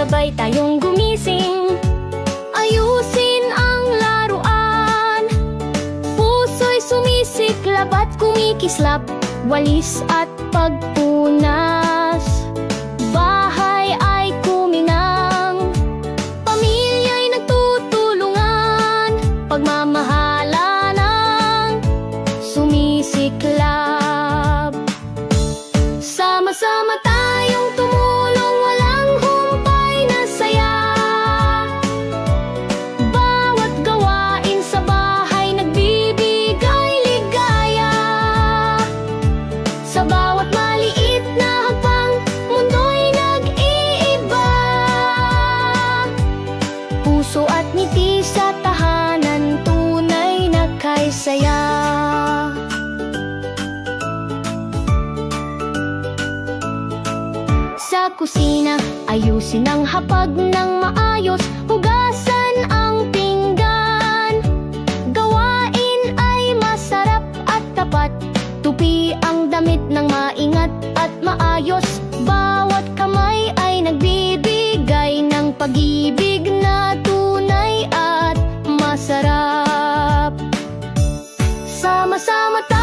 sabay tayong gumising. Ayusin ang laruan, puso'y sumisiklab at kumikislap, walis at pagpunas. Bahay ay kuminang, pamilya'y nagtutulungan, pagmamahala ng sumisiklab. Sama-sama tayong tumulong, walang humpay na saya. Bawat gawain sa bahay nagbibigay ligaya. Sa bawat maliit na hakbang, mundo'y nag-iiba. Puso at ngiti sa tahanan, tunay na kaysaya. Sa kusina, ayusin ang hapag ng maayos, hugasan ang pinggan. Gawain ay masarap at tapat, tupi ang damit ng maingat at maayos. Bawat kamay ay nagbibigay ng pag-ibig na tunay at masarap. Sama-sama tayo